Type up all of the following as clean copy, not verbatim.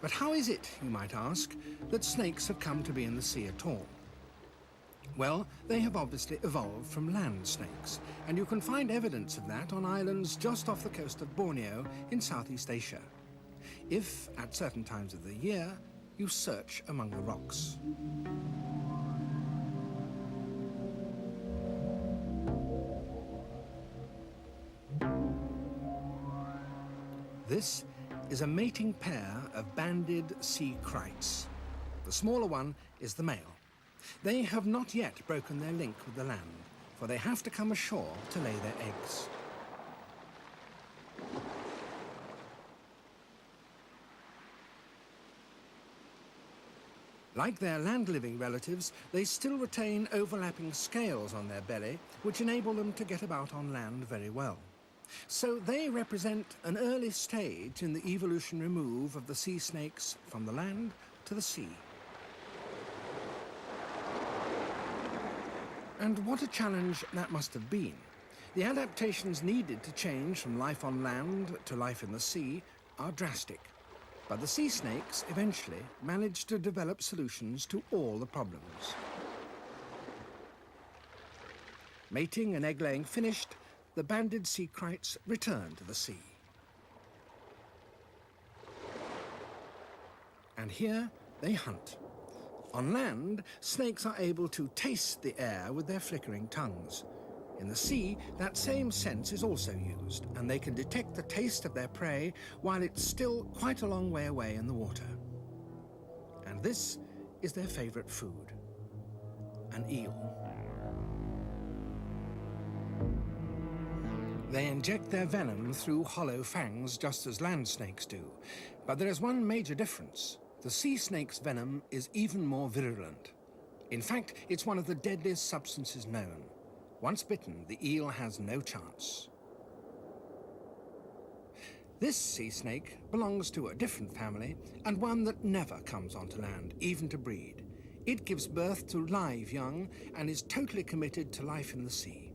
But how is it, you might ask, that snakes have come to be in the sea at all? Well, they have obviously evolved from land snakes, and you can find evidence of that on islands just off the coast of Borneo in Southeast Asia, if, at certain times of the year, you search among the rocks. This is a mating pair of banded sea krites. The smaller one is the male. They have not yet broken their link with the land, for they have to come ashore to lay their eggs. Like their land-living relatives, they still retain overlapping scales on their belly, which enable them to get about on land very well. So they represent an early stage in the evolutionary move of the sea snakes from the land to the sea. And what a challenge that must have been. The adaptations needed to change from life on land to life in the sea are drastic. But the sea snakes eventually managed to develop solutions to all the problems. Mating and egg-laying finished, the banded sea krites return to the sea. And here they hunt. On land, snakes are able to taste the air with their flickering tongues. In the sea, that same sense is also used, and they can detect the taste of their prey while it's still quite a long way away in the water. And this is their favorite food, an eel. They inject their venom through hollow fangs just as land snakes do. But there is one major difference. The sea snake's venom is even more virulent. In fact, it's one of the deadliest substances known. Once bitten, the eel has no chance. This sea snake belongs to a different family, and one that never comes onto land, even to breed. It gives birth to live young and is totally committed to life in the sea.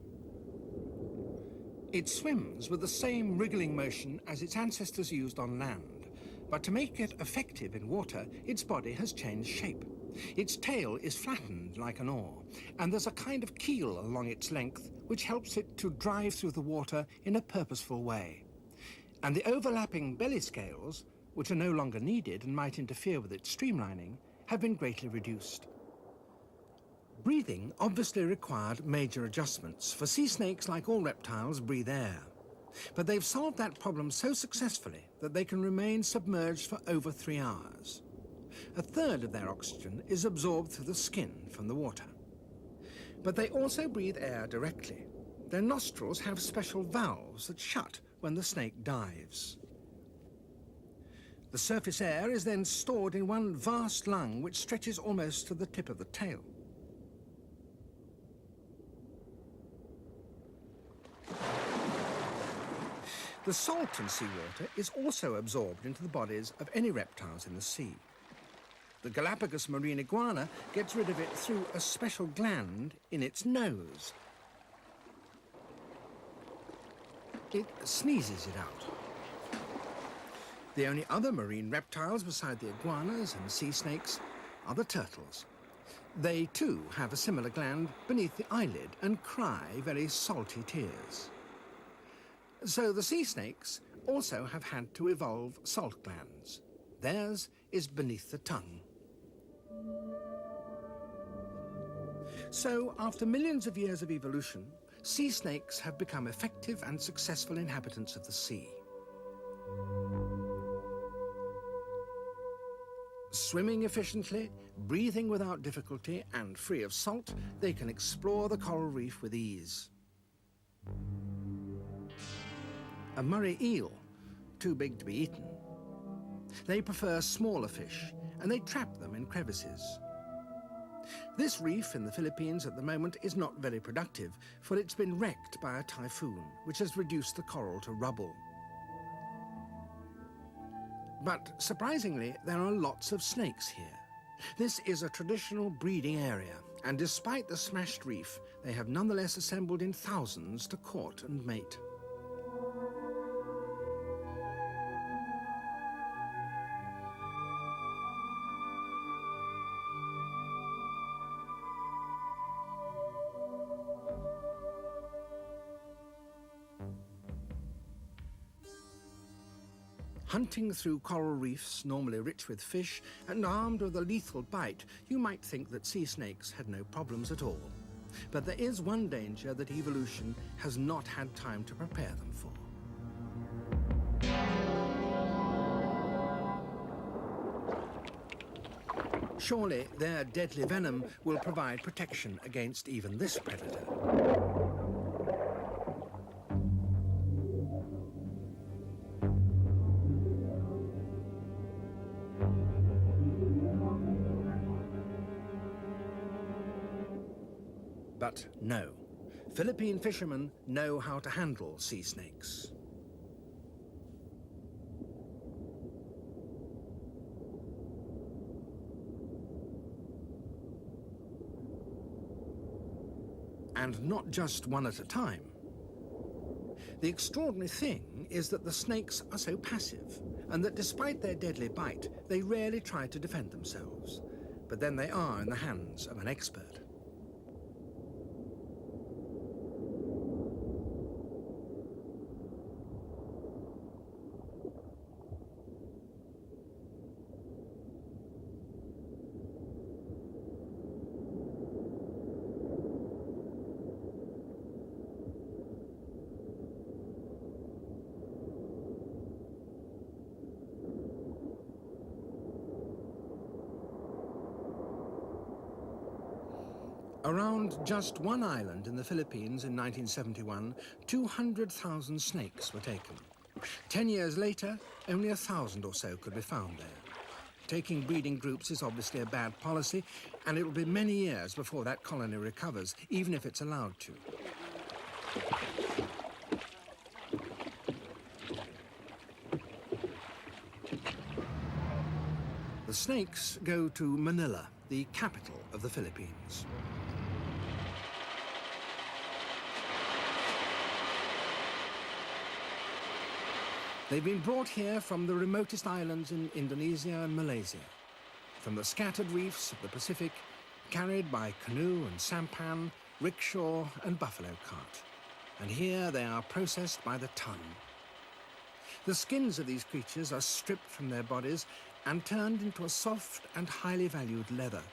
It swims with the same wriggling motion as its ancestors used on land, but to make it effective in water, its body has changed shape. Its tail is flattened like an oar, and there's a kind of keel along its length which helps it to drive through the water in a purposeful way. And the overlapping belly scales, which are no longer needed and might interfere with its streamlining, have been greatly reduced. Breathing obviously required major adjustments, for sea snakes, like all reptiles, breathe air. But they've solved that problem so successfully that they can remain submerged for over 3 hours. A third of their oxygen is absorbed through the skin from the water. But they also breathe air directly. Their nostrils have special valves that shut when the snake dives. The surface air is then stored in one vast lung which stretches almost to the tip of the tail. The salt in seawater is also absorbed into the bodies of any reptiles in the sea. The Galapagos marine iguana gets rid of it through a special gland in its nose. It sneezes it out. The only other marine reptiles beside the iguanas and sea snakes are the turtles. They too have a similar gland beneath the eyelid and cry very salty tears. So the sea snakes also have had to evolve salt glands. Theirs is beneath the tongue. So, after millions of years of evolution, sea snakes have become effective and successful inhabitants of the sea. Swimming efficiently, breathing without difficulty, and free of salt, they can explore the coral reef with ease. A Murray eel, too big to be eaten. They prefer smaller fish, and they trap them in crevices. This reef in the Philippines at the moment is not very productive, for it's been wrecked by a typhoon, which has reduced the coral to rubble. But surprisingly, there are lots of snakes here. This is a traditional breeding area, and despite the smashed reef, they have nonetheless assembled in thousands to court and mate. Hunting through coral reefs, normally rich with fish, and armed with a lethal bite, you might think that sea snakes had no problems at all. But there is one danger that evolution has not had time to prepare them for. Surely their deadly venom will provide protection against even this predator. But no, Philippine fishermen know how to handle sea snakes. And not just one at a time. The extraordinary thing is that the snakes are so passive, and that despite their deadly bite, they rarely try to defend themselves. But then they are in the hands of an expert. Around just one island in the Philippines in 1971, 200,000 snakes were taken. 10 years later, only 1,000 or so could be found there. Taking breeding groups is obviously a bad policy, and it will be many years before that colony recovers, even if it's allowed to. The snakes go to Manila, the capital of the Philippines. They've been brought here from the remotest islands in Indonesia and Malaysia, from the scattered reefs of the Pacific, carried by canoe and sampan, rickshaw and buffalo cart. And here they are processed by the ton. The skins of these creatures are stripped from their bodies and turned into a soft and highly valued leather.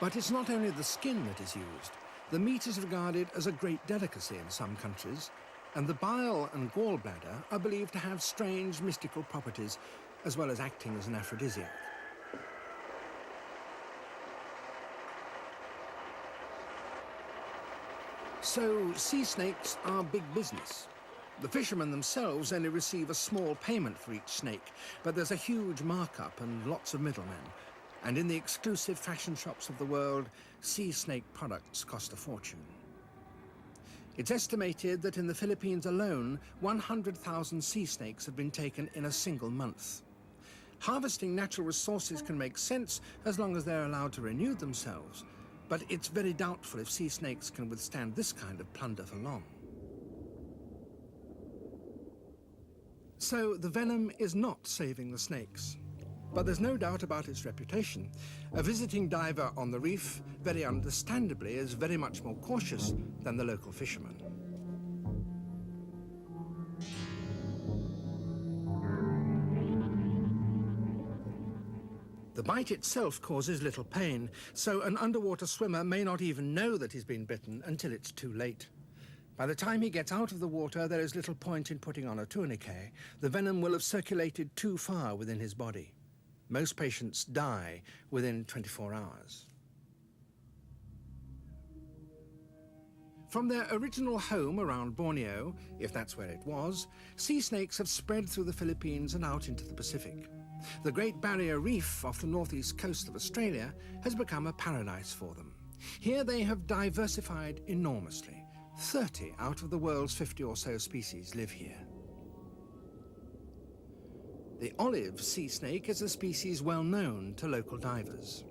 But it's not only the skin that is used. The meat is regarded as a great delicacy in some countries, and the bile and gallbladder are believed to have strange mystical properties, as well as acting as an aphrodisiac. So, sea snakes are big business. The fishermen themselves only receive a small payment for each snake, but there's a huge markup and lots of middlemen. And in the exclusive fashion shops of the world, sea snake products cost a fortune. It's estimated that in the Philippines alone, 100,000 sea snakes have been taken in a single month. Harvesting natural resources can make sense as long as they're allowed to renew themselves, but it's very doubtful if sea snakes can withstand this kind of plunder for long. So the venom is not saving the snakes. But there's no doubt about its reputation. A visiting diver on the reef, very understandably, is very much more cautious than the local fisherman. The bite itself causes little pain, so an underwater swimmer may not even know that he's been bitten until it's too late. By the time he gets out of the water, there is little point in putting on a tourniquet. The venom will have circulated too far within his body. Most patients die within 24 hours. From their original home around Borneo, if that's where it was, sea snakes have spread through the Philippines and out into the Pacific. The Great Barrier Reef off the northeast coast of Australia has become a paradise for them. Here they have diversified enormously. 30 out of the world's 50 or so species live here. The olive sea snake is a species well known to local divers.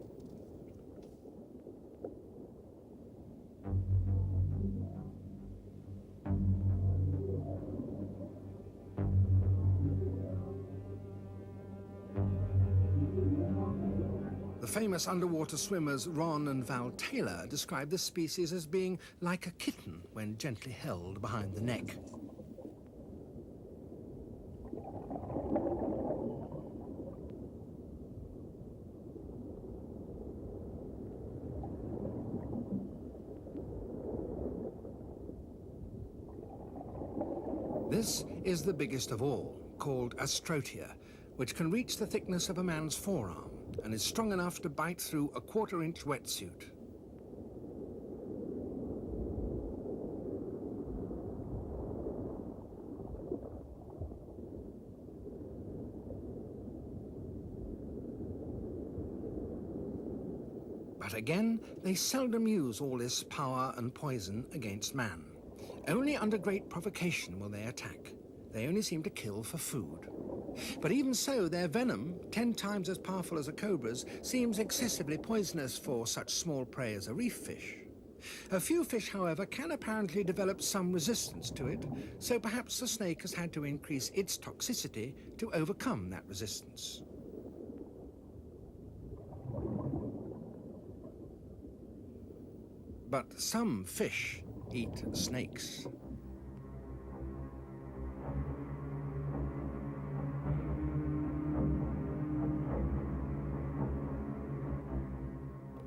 The famous underwater swimmers Ron and Val Taylor describe this species as being like a kitten when gently held behind the neck. This is the biggest of all, called Astrotia, which can reach the thickness of a man's forearm and is strong enough to bite through a quarter-inch wetsuit. But again, they seldom use all this power and poison against man. Only under great provocation will they attack. They only seem to kill for food. But even so, their venom, 10 times as powerful as a cobra's, seems excessively poisonous for such small prey as a reef fish. A few fish, however, can apparently develop some resistance to it, so perhaps the snake has had to increase its toxicity to overcome that resistance. But some fish eat snakes.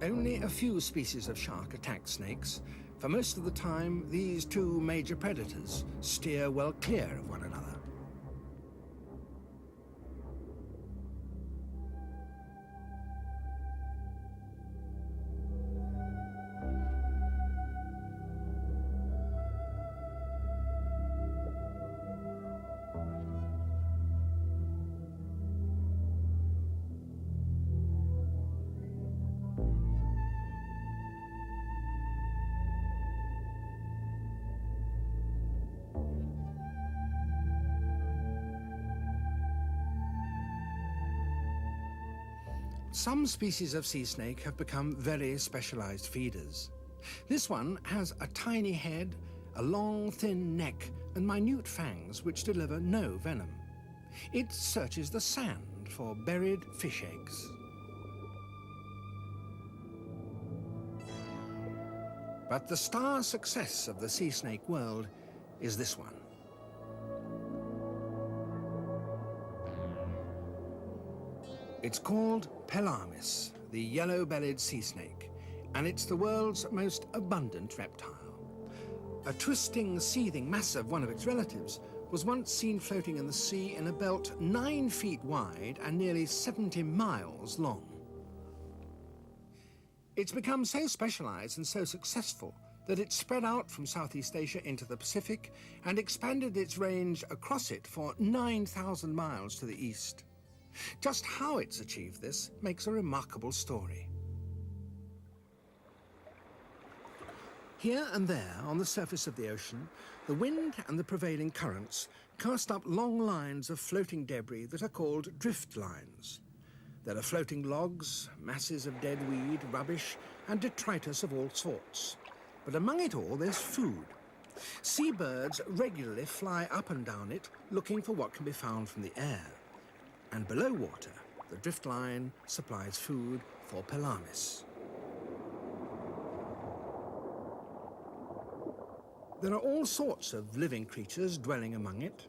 Only a few species of shark attack snakes. For most of the time, these two major predators steer well clear of one another. Some species of sea snake have become very specialized feeders. This one has a tiny head, a long, thin neck, and minute fangs which deliver no venom. It searches the sand for buried fish eggs. But the star success of the sea snake world is this one. It's called Pelamis, the yellow-bellied sea snake, and it's the world's most abundant reptile. A twisting, seething mass of one of its relatives was once seen floating in the sea in a belt 9 feet wide and nearly 70 miles long. It's become so specialized and so successful that it spread out from Southeast Asia into the Pacific and expanded its range across it for 9,000 miles to the east. Just how it's achieved this makes a remarkable story. Here and there on the surface of the ocean, the wind and the prevailing currents cast up long lines of floating debris that are called drift lines. There are floating logs, masses of dead weed, rubbish, and detritus of all sorts. But among it all, there's food. Seabirds regularly fly up and down it, looking for what can be found from the air. And below water, the drift line supplies food for Pelamis. There are all sorts of living creatures dwelling among it.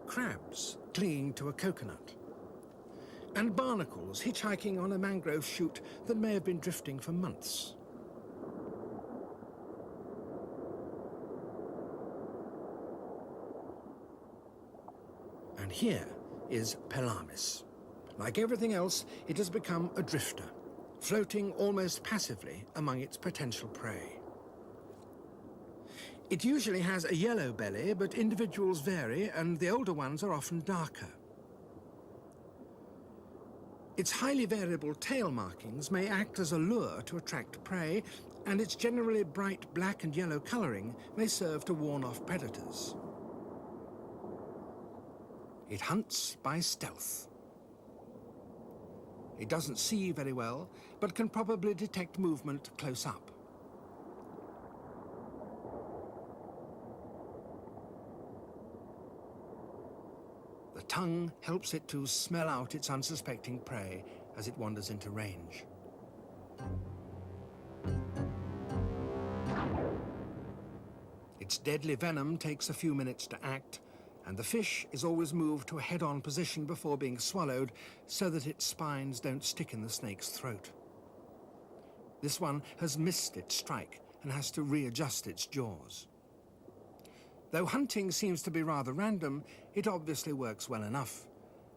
Crabs clinging to a coconut, and barnacles hitchhiking on a mangrove shoot that may have been drifting for months. And here is Pelamis. Like everything else, it has become a drifter, floating almost passively among its potential prey. It usually has a yellow belly, but individuals vary, and the older ones are often darker. Its highly variable tail markings may act as a lure to attract prey, and its generally bright black and yellow coloring may serve to warn off predators. It hunts by stealth. It doesn't see very well, but can probably detect movement close up. tongue helps it to smell out its unsuspecting prey as it wanders into range. Its deadly venom takes a few minutes to act, and the fish is always moved to a head-on position before being swallowed so that its spines don't stick in the snake's throat. This one has missed its strike and has to readjust its jaws. Though hunting seems to be rather random, it obviously works well enough.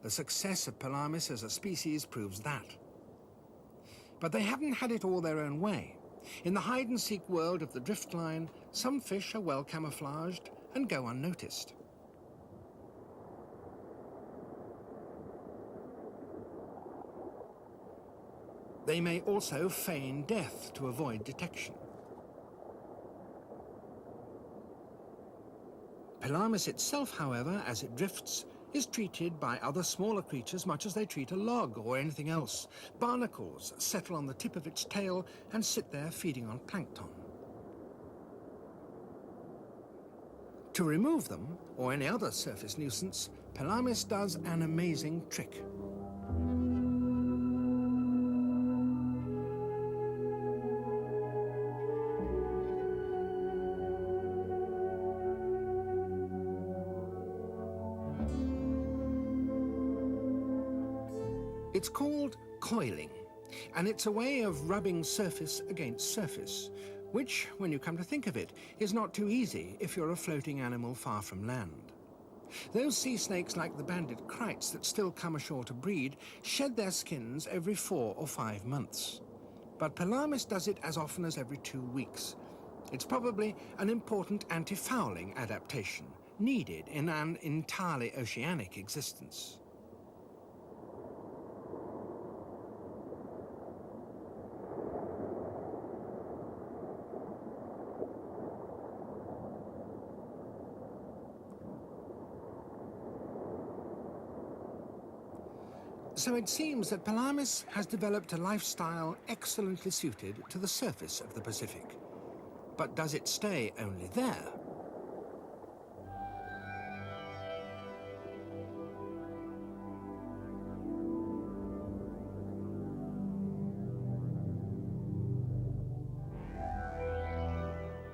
The success of Pelamis as a species proves that. But they haven't had it all their own way. In the hide-and-seek world of the driftline, some fish are well camouflaged and go unnoticed. They may also feign death to avoid detection. Pelamis itself, however, as it drifts, is treated by other smaller creatures much as they treat a log or anything else. Barnacles settle on the tip of its tail and sit there feeding on plankton. To remove them, or any other surface nuisance, Pelamis does an amazing trick. It's called coiling, and it's a way of rubbing surface against surface, which, when you come to think of it, is not too easy if you're a floating animal far from land. Those sea snakes, like the banded krites that still come ashore to breed, shed their skins every 4 or 5 months. But Pelamis does it as often as every 2 weeks. It's probably an important anti-fouling adaptation, needed in an entirely oceanic existence. So it seems that Pelamis has developed a lifestyle excellently suited to the surface of the Pacific. But does it stay only there?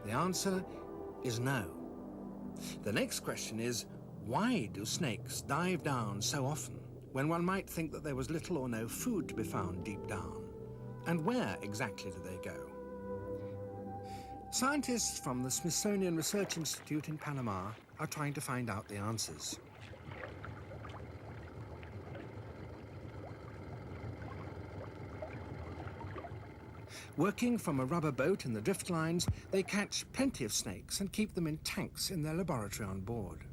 The answer is no. The next question is, why do snakes dive down so often, when one might think that there was little or no food to be found deep down? And where exactly do they go? Scientists from the Smithsonian Research Institute in Panama are trying to find out the answers. Working from a rubber boat in the drift lines, they catch plenty of snakes and keep them in tanks in their laboratory on board.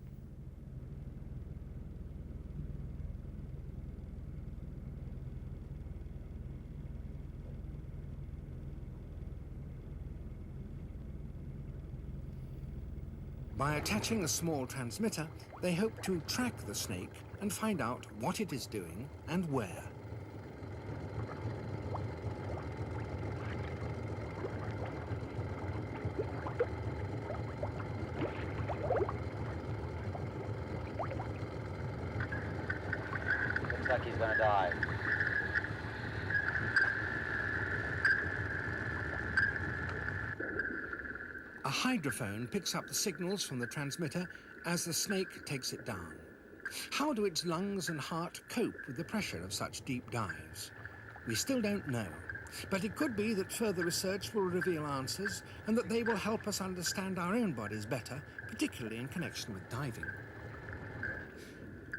By attaching a small transmitter, they hope to track the snake and find out what it is doing and where. Looks like he's gonna die. A hydrophone picks up the signals from the transmitter as the snake takes it down. How do its lungs and heart cope with the pressure of such deep dives? We still don't know, but it could be that further research will reveal answers and that they will help us understand our own bodies better, particularly in connection with diving.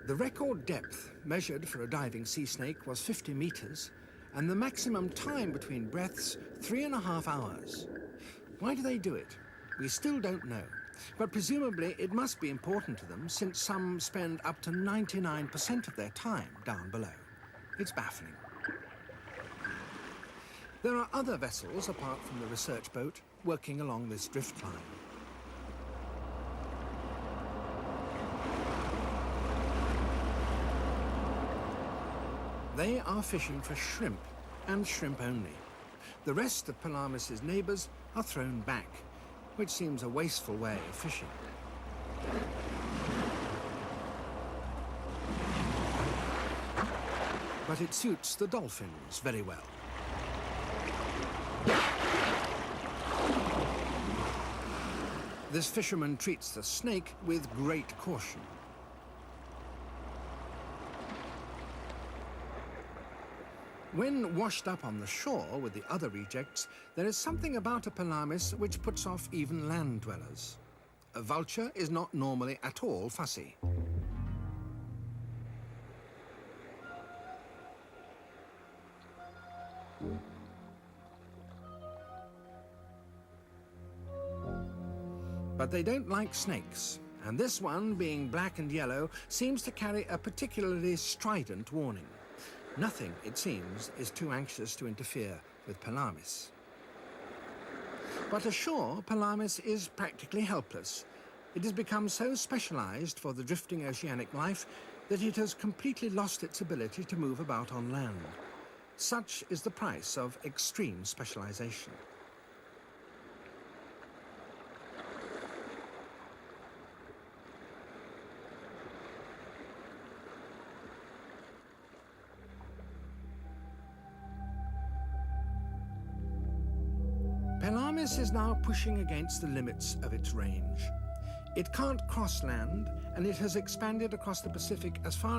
The record depth measured for a diving sea snake was 50 meters, and the maximum time between breaths, 3.5 hours. Why do they do it? We still don't know, but presumably it must be important to them since some spend up to 99% of their time down below. It's baffling. There are other vessels apart from the research boat working along this drift line. They are fishing for shrimp, and shrimp only. The rest of Pelamis's neighbors are thrown back, which seems a wasteful way of fishing. but it suits the dolphins very well. This fisherman treats the snake with great caution. When washed up on the shore with the other rejects, there is something about a pelamis which puts off even land dwellers. A vulture is not normally at all fussy. But they don't like snakes, and this one, being black and yellow, seems to carry a particularly strident warning. Nothing, it seems, is too anxious to interfere with pelamis. But ashore, pelamis is practically helpless. It has become so specialized for the drifting oceanic life that it has completely lost its ability to move about on land. Such is the price of extreme specialization. Pelamis is now pushing against the limits of its range. It can't cross land, and it has expanded across the Pacific as far